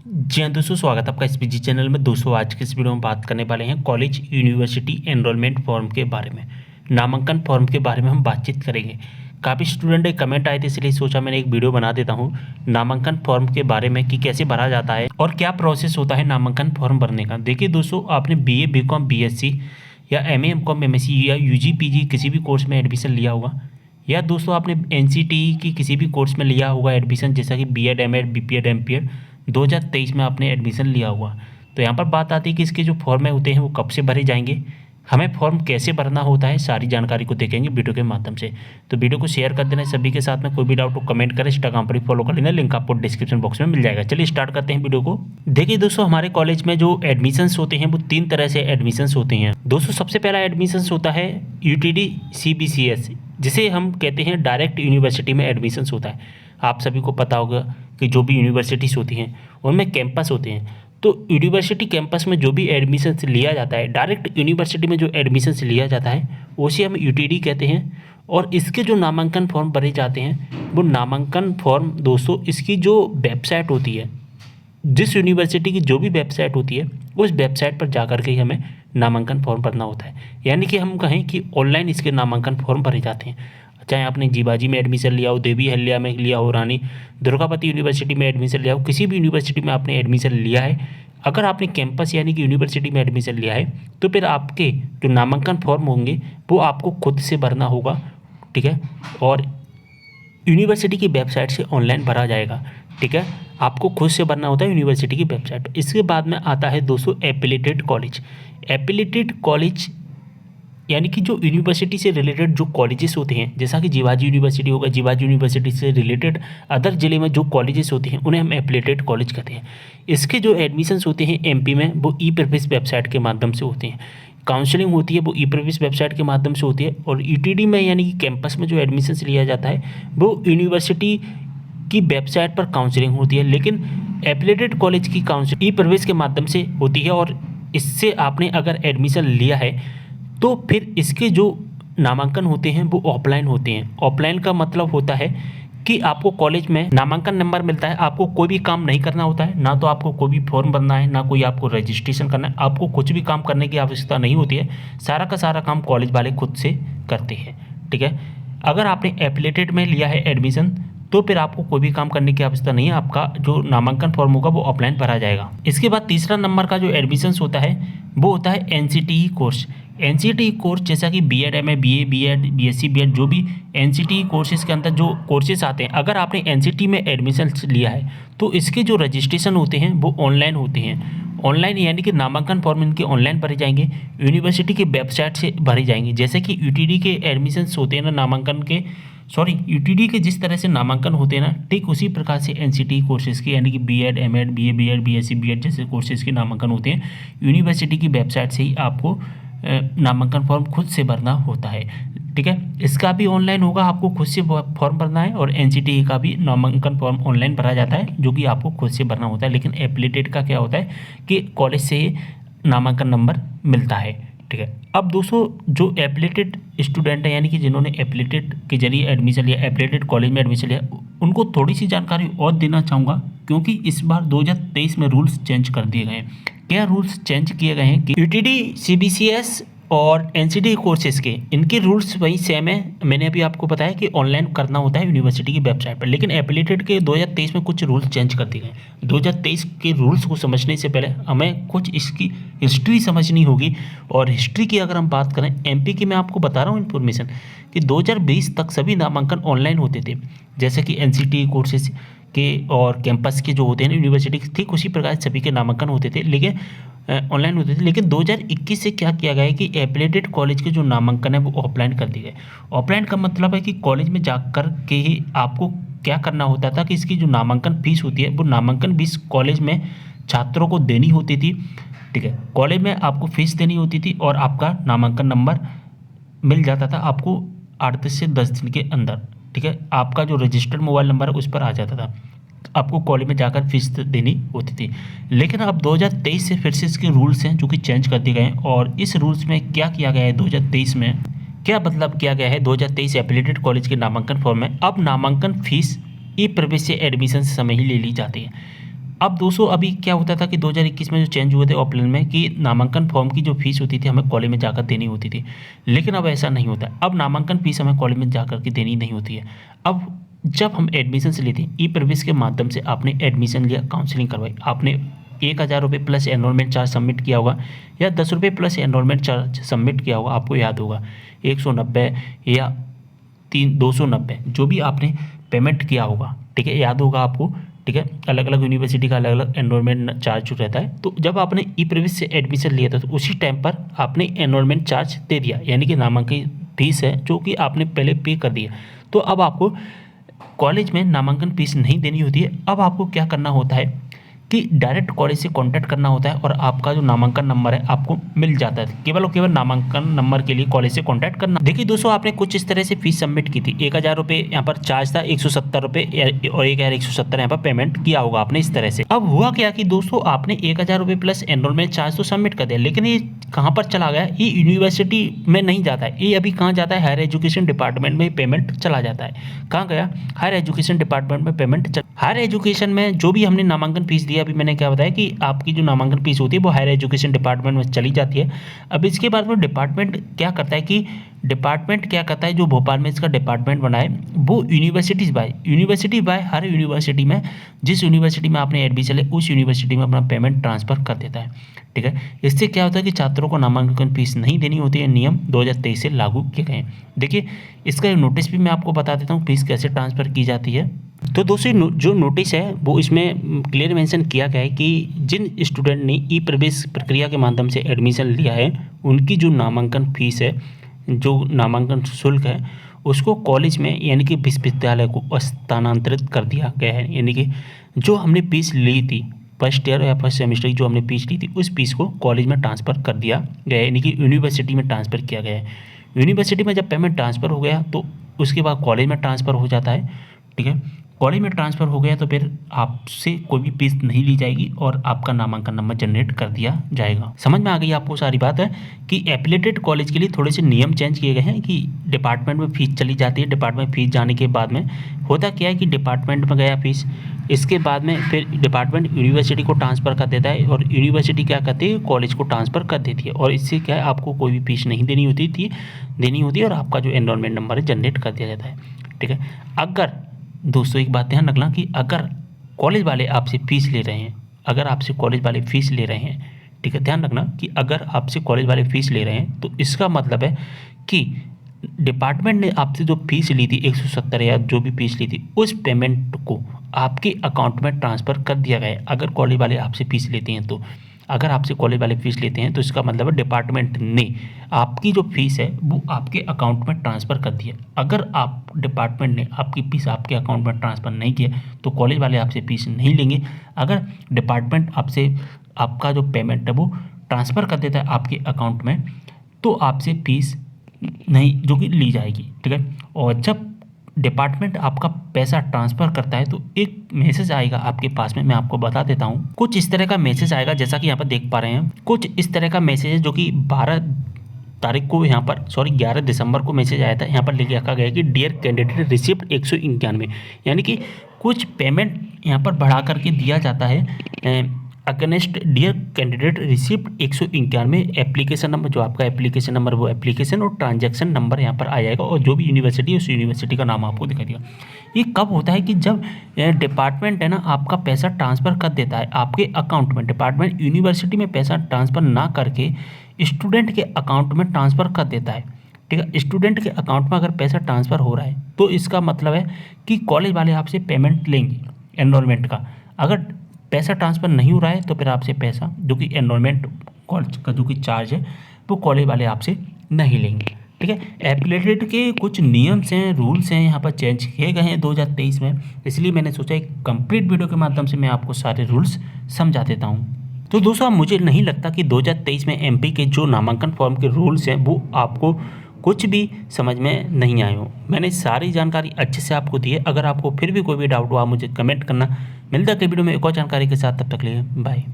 जी हाँ दोस्तों, स्वागत है आपका एसपीजी चैनल में। दोस्तों आज के इस वीडियो में बात करने वाले हैं कॉलेज यूनिवर्सिटी एनरोलमेंट फॉर्म के बारे में। नामांकन फॉर्म के बारे में हम बातचीत करेंगे। काफ़ी स्टूडेंट कमेंट आए थे, इसलिए सोचा मैंने एक वीडियो बना देता हूँ नामांकन फॉर्म के बारे में कि कैसे भरा जाता है और क्या प्रोसेस होता है नामांकन फॉर्म भरने का। देखिए दोस्तों, आपने BA BCom BSc या MA MCom MSc या UG PG किसी भी कोर्स में एडमिशन लिया होगा, या दोस्तों आपने NCTE की किसी भी कोर्स में लिया होगा एडमिशन, जैसा कि BEd MAd BPed MPed 2023 में आपने एडमिशन लिया हुआ। तो यहाँ पर बात आती है कि इसके जो फॉर्म होते हैं वो कब से भरे जाएंगे, हमें फॉर्म कैसे भरना होता है, सारी जानकारी को देखेंगे वीडियो के माध्यम से। तो वीडियो को शेयर कर देना सभी के साथ में। कोई भी डाउट हो कमेंट करें, इंस्टाग्राम पर फॉलो कर लेना, लिंक आपको डिस्क्रिप्शन बॉक्स में मिल जाएगा। चलिए स्टार्ट करते हैं वीडियो को। देखिए दोस्तों, हमारे कॉलेज में जो एडमिशन्स होते हैं वो 3 तरह से एडमिशन्स होते हैं। दोस्तों सबसे पहला एडमिशन्स होता है UTD CBCS, जिसे हम कहते हैं डायरेक्ट यूनिवर्सिटी में एडमिशन्स होता है। आप सभी को पता होगा कि जो भी यूनिवर्सिटीज़ होती हैं उनमें कैंपस होते हैं। तो यूनिवर्सिटी कैंपस में जो भी एडमिशन्स लिया जाता है, डायरेक्ट यूनिवर्सिटी में जो एडमिशन्स लिया जाता है उसे हम UTD कहते हैं। और इसके जो नामांकन फॉर्म भरे जाते हैं वो नामांकन फॉर्म दोस्तों इसकी जो वेबसाइट होती है, जिस यूनिवर्सिटी की जो भी वेबसाइट होती है उस वेबसाइट पर जाकर के ही हमें नामांकन फॉर्म भरना होता है। यानी कि हम कहें कि ऑनलाइन इसके नामांकन फॉर्म भरे जाते हैं। चाहे आपने जीवाजी में एडमिशन लिया हो, देवी अहिल्या में लिया हो, रानी दुर्गावती यूनिवर्सिटी में एडमिशन लिया हो, किसी भी यूनिवर्सिटी में आपने एडमिशन लिया है, अगर आपने कैंपस यानी कि यूनिवर्सिटी में एडमिशन लिया है तो फिर आपके जो नामांकन फॉर्म होंगे वो आपको खुद से भरना होगा, ठीक है। और यूनिवर्सिटी की वेबसाइट से ऑनलाइन भरा जाएगा, ठीक है। आपको खुद से भरना होता है यूनिवर्सिटी की वेबसाइट। इसके बाद में आता है दोस्तों एफिलिएटेड कॉलेज। एफिलिएटेड कॉलेज यानी कि जो यूनिवर्सिटी से रिलेटेड जो कॉलेजेस होते हैं, जैसा कि जीवाजी यूनिवर्सिटी होगा, जीवाजी यूनिवर्सिटी से रिलेटेड अदर जिले में जो कॉलेजेस होते हैं उन्हें हम एफिलिएटेड कॉलेज कहते हैं। इसके जो एडमिशन्स होते हैं MP में वो ई-प्रवेश वेबसाइट के माध्यम से होते हैं। काउंसलिंग होती है वो ई-प्रवेश वेबसाइट के माध्यम से होती है। और UTD में यानी कि कैंपस में जो एडमिशन्स लिया जाता है वो यूनिवर्सिटी की वेबसाइट पर काउंसलिंग होती है। लेकिन एफिलिएटेड कॉलेज की काउंसलिंग ई-प्रवेश के माध्यम से होती है। और इससे आपने अगर एडमिशन लिया है तो फिर इसके जो नामांकन होते हैं वो ऑफलाइन होते हैं। ऑफलाइन का मतलब होता है कि आपको कॉलेज में नामांकन नंबर मिलता है, आपको कोई भी काम नहीं करना होता है, ना तो आपको कोई भी फॉर्म भरना है, ना कोई आपको रजिस्ट्रेशन करना है, आपको कुछ भी काम करने की आवश्यकता नहीं होती है। सारा का सारा काम कॉलेज वाले खुद से करते हैं, ठीक है। अगर आपने एफिलिएटेड में लिया है एडमिशन तो फिर आपको कोई भी काम करने की आवश्यकता नहीं है, आपका जो नामांकन फॉर्म होगा वो ऑफलाइन भरा जाएगा। इसके बाद तीसरा नंबर का जो एडमिशन्स होता है वो होता है NCTE कोर्स। NCTE कोर्स जैसा कि BEd MA BA BEd BSc BEd जो भी NCTE कोर्सेज के अंदर जो कोर्सेज आते हैं, अगर आपने NCTE में एडमिशन लिया है तो इसके जो रजिस्ट्रेशन होते हैं वो ऑनलाइन होते हैं। ऑनलाइन यानी कि नामांकन फॉर्म इनके ऑनलाइन भरे जाएंगे, यूनिवर्सिटी की वेबसाइट से भरे जाएंगे। जैसे कि UTD के एडमिशन्स होते हैं ना नामांकन के, UTD के जिस तरह से नामांकन होते हैं ना, ठीक उसी प्रकार से NCTE कोर्सेज़ के यानी कि BEd MAd BA BEd BSc BEd जैसे कोर्सेज़ के नामांकन होते हैं। यूनिवर्सिटी की वेबसाइट से ही आपको नामांकन फॉर्म खुद से भरना होता है, ठीक है। इसका भी ऑनलाइन होगा, आपको खुद से फॉर्म भरना है। और NCTE का भी नामांकन फॉर्म ऑनलाइन भरा जाता है जो कि आपको खुद से भरना होता है। लेकिन एफिलिएटेड का क्या होता है कि कॉलेज से ही नामांकन नंबर मिलता है, ठीक है। अब दोस्तों जो एफिलिएटेड स्टूडेंट हैं यानी कि जिन्होंने एफिलिएटेड के जरिए एडमिशन लिया, एफिलिएटेड कॉलेज में एडमिशन लिया, उनको थोड़ी सी जानकारी और देना चाहूँगा क्योंकि इस बार 2023 में रूल्स चेंज कर दिए गए हैं। क्या रूल्स चेंज किए गए हैं कि UTD CBCS और NCTE कोर्सेज़ के इनके रूल्स वही सेम है। मैंने अभी आपको बताया कि ऑनलाइन करना होता है यूनिवर्सिटी की वेबसाइट पर, लेकिन एफिलिएटेड के 2023 में कुछ रूल्स चेंज कर दिए गए। 2023 के रूल्स को समझने से पहले हमें कुछ इसकी हिस्ट्री समझनी होगी। और हिस्ट्री की अगर हम बात करें MP की, मैं आपको बता रहा हूँ इन्फॉर्मेशन कि 2020 तक सभी नामांकन ऑनलाइन होते थे, जैसे कि NCTE कोर्सेज के और कैंपस के जो होते हैं यूनिवर्सिटी के, ठीक उसी प्रकार सभी के नामांकन होते थे लेकिन ऑनलाइन होते थे। लेकिन 2021 से क्या किया गया है कि एफिलिएटेड कॉलेज के जो नामांकन है वो ऑफलाइन कर दिए गए। ऑफलाइन का मतलब है कि कॉलेज में जाकर के ही आपको क्या करना होता था कि इसकी जो नामांकन फीस होती है वो नामांकन फीस कॉलेज में छात्रों को देनी होती थी, ठीक है। कॉलेज में आपको फीस देनी होती थी और आपका नामांकन नंबर मिल जाता था आपको 8 से 10 दिन के अंदर, ठीक है। आपका जो रजिस्टर्ड मोबाइल नंबर है उस पर आ जाता था, आपको कॉलेज में जाकर फीस देनी होती थी। लेकिन अब 2023 से फिर से इसके रूल्स हैं जो कि चेंज कर दिए गए हैं। और इस रूल्स में क्या किया गया है 2023 में, क्या बदलाव किया गया है 2023 एफिलिएटेड कॉलेज के नामांकन फॉर्म में, अब नामांकन फीस ई-प्रवेश से एडमिशन समय ही ले ली जाती है। अब दोस्तों अभी क्या होता था कि 2021 में जो चेंज हुए थे ऑफलाइन में कि नामांकन फॉर्म की जो फीस होती थी हमें कॉलेज में जाकर देनी होती थी, लेकिन अब ऐसा नहीं होता है। अब नामांकन फीस हमें कॉलेज में जाकर के देनी नहीं होती है। अब जब हम एडमिशन से लेते हैं, ई प्रवेश के माध्यम से आपने एडमिशन लिया, काउंसलिंग करवाई, आपने 1,000 रुपये प्लस एनरोलमेंट चार्ज सबमिट किया होगा या 10 रुपये प्लस एनरोलमेंट चार्ज सबमिट किया होगा, आपको याद होगा 190 या 290 जो भी आपने पेमेंट किया होगा, ठीक है, याद होगा आपको, ठीक है। अलग अलग यूनिवर्सिटी का अलग अलग एनरोलमेंट चार्ज जो रहता है। तो जब आपने ई प्रवेश से एडमिशन लिया था तो उसी टाइम पर आपने एनरोलमेंट चार्ज दे दिया, यानी कि नामांकन फीस है जो कि आपने पहले पे कर दिया। तो अब आपको कॉलेज में नामांकन फीस नहीं देनी होती है। अब आपको क्या करना होता है कि डायरेक्ट कॉलेज से कांटेक्ट करना होता है और आपका जो नामांकन नंबर है आपको मिल जाता है। केवल और केवल नामांकन नंबर के लिए कॉलेज से कांटेक्ट करना। देखिए दोस्तों, आपने कुछ इस तरह से फीस सबमिट की थी, 1,000 रुपये यहाँ पर चार्ज था, 170 रुपये और 1,170 यहाँ पर पेमेंट किया होगा आपने इस तरह से। अब हुआ क्या कि दोस्तों आपने 1,000 रुपये प्लस एनरोलमेंट चार्ज तो सबमिट कर दिया, लेकिन ये कहाँ पर चला गया, ये यूनिवर्सिटी में नहीं जाता है, ये अभी कहाँ जाता है, हायर एजुकेशन डिपार्टमेंट में पेमेंट चला जाता है। कहाँ गया, हायर एजुकेशन डिपार्टमेंट में पेमेंट। हायर एजुकेशन में जो भी हमने नामांकन फीस दिया, अभी मैंने क्या बताया कि आपकी जो नामांकन फीस होती है वो हायर एजुकेशन डिपार्टमेंट में चली जाती है। अब इसके बाद में डिपार्टमेंट क्या करता है जो भोपाल में इसका डिपार्टमेंट बना है वो यूनिवर्सिटी बाय हर यूनिवर्सिटी में, जिस यूनिवर्सिटी में आपने एडमिशन लिया उस यूनिवर्सिटी में अपना पेमेंट ट्रांसफ़र कर देता है, ठीक है। इससे क्या होता है कि छात्रों को नामांकन फीस नहीं देनी होती है। नियम 2023 से लागू किए गए हैं। देखिए इसका नोटिस भी मैं आपको बता देता हूँ फीस कैसे ट्रांसफ़र की जाती है। तो दोस्तों जो नोटिस है वो इसमें क्लियर मेंशन किया गया है कि जिन स्टूडेंट ने ई प्रवेश प्रक्रिया के माध्यम से एडमिशन लिया है उनकी जो नामांकन फीस है, जो नामांकन शुल्क है, उसको कॉलेज में यानी कि विश्वविद्यालय को स्थानांतरित कर दिया गया है। यानी कि जो हमने फीस ली थी फर्स्ट ईयर या फर्स्ट सेमेस्टर की जो हमने फीस ली थी उस फीस को कॉलेज में ट्रांसफ़र कर दिया गया है, यानी कि यूनिवर्सिटी में ट्रांसफ़र किया गया है। यूनिवर्सिटी में जब पेमेंट ट्रांसफ़र हो गया तो उसके बाद कॉलेज में ट्रांसफ़र हो जाता है, ठीक है। कॉलेज में ट्रांसफ़र हो गया तो फिर आपसे कोई भी फीस नहीं ली जाएगी और आपका नामांकन नंबर जनरेट कर दिया जाएगा। समझ में आ गई आपको सारी बात है कि एफिलिएटेड कॉलेज के लिए थोड़े से नियम चेंज किए गए हैं कि डिपार्टमेंट में फ़ीस चली जाती है। डिपार्टमेंट फीस जाने के बाद में होता क्या है कि डिपार्टमेंट में गया फीस, इसके बाद में फिर डिपार्टमेंट यूनिवर्सिटी को ट्रांसफ़र कर देता है और यूनिवर्सिटी क्या करती है, कॉलेज को ट्रांसफ़र कर देती है और इससे क्या है आपको कोई भी फीस नहीं देनी होती और आपका जो एनरोलमेंट नंबर है जनरेट कर दिया जाता है, ठीक है। अगर दोस्तों एक बात ध्यान रखना कि अगर कॉलेज वाले आपसे फ़ीस ले रहे हैं, ठीक है, ध्यान रखना कि अगर आपसे कॉलेज वाले फ़ीस ले रहे हैं तो इसका मतलब है कि डिपार्टमेंट ने आपसे जो फीस ली थी 170 या जो भी फीस ली थी उस पेमेंट को आपके अकाउंट में ट्रांसफ़र कर दिया गया है। अगर कॉलेज वाले आपसे फ़ीस लेते हैं तो इसका मतलब है डिपार्टमेंट ने आपकी जो फीस है वो आपके अकाउंट में ट्रांसफ़र कर दी है। अगर डिपार्टमेंट ने आपकी फीस आपके अकाउंट में ट्रांसफ़र नहीं किया तो कॉलेज वाले आपसे फीस नहीं लेंगे। अगर डिपार्टमेंट आपसे आपका जो पेमेंट है वो ट्रांसफ़र कर देता है आपके अकाउंट में तो आपसे फीस नहीं जो कि ली जाएगी, ठीक है। और जब डिपार्टमेंट आपका पैसा ट्रांसफ़र करता है तो एक मैसेज आएगा आपके पास में, मैं आपको बता देता हूँ। कुछ इस तरह का मैसेज आएगा जैसा कि यहाँ पर देख पा रहे हैं। कुछ इस तरह का मैसेज है जो कि 11 दिसंबर को मैसेज आया था। यहाँ पर लिख रखा गया कि डियर कैंडिडेट रिसिप्ट 191, यानी कि कुछ पेमेंट यहाँ पर बढ़ा करके दिया जाता है against dear candidate receipt 191 application number, जो आपका एप्लीकेशन नंबर वो एप्लीकेशन और ट्रांजैक्शन नंबर यहाँ पर आ जाएगा और जो भी यूनिवर्सिटी है उस यूनिवर्सिटी का नाम आपको दिखाई देगा। ये कब होता है कि जब डिपार्टमेंट है ना आपका पैसा ट्रांसफ़र कर देता है आपके अकाउंट में। डिपार्टमेंट यूनिवर्सिटी में पैसा ट्रांसफ़र ना करके स्टूडेंट के अकाउंट में ट्रांसफ़र कर देता है, ठीक है। स्टूडेंट के अकाउंट में अगर पैसा ट्रांसफ़र हो रहा है तो इसका मतलब है कि कॉलेज वाले आपसे पेमेंट लेंगे एनरोलमेंट का। अगर पैसा ट्रांसफ़र नहीं हो रहा है तो फिर आपसे पैसा जो कि एनरोलमेंट कॉलेज का जो कि चार्ज है वो कॉलेज वाले आपसे नहीं लेंगे, ठीक है। एफिलिएटेड के कुछ नियम्स हैं, रूल्स हैं यहाँ पर चेंज किए गए हैं 2023 में, इसलिए मैंने सोचा एक कंप्लीट वीडियो के माध्यम से मैं आपको सारे रूल्स समझा देता हूँ। तो दोस्तों मुझे नहीं लगता कि 2023 में एमपी के जो नामांकन फॉर्म के रूल्स हैं वो आपको कुछ भी समझ में नहीं आए हो। मैंने सारी जानकारी अच्छे से आपको दी है। अगर आपको फिर भी कोई भी डाउट हो आप मुझे कमेंट करना। मिलता है अगली वीडियो में एक और जानकारी के साथ, तब तक के लिए बाय।